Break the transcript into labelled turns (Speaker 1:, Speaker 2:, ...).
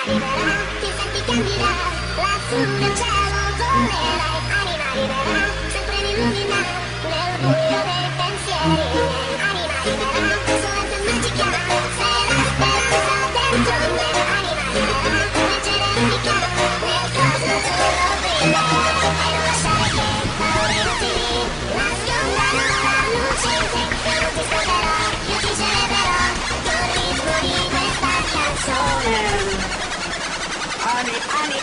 Speaker 1: libera, ti senti candida, lassù nel cielo volerai, anima libera, sempre mi illumina, nel buio dei pensieri, anima libera, solamente magica, sei la speranza dentro me, anima libera, leggera e unica, nel cosmo azzurro brilla, e non lasciare che paure inutili, nascondano la luce in te, io non ti scorderò, io ti celebrerò, col ritmo di questa canzone. Honey, honey,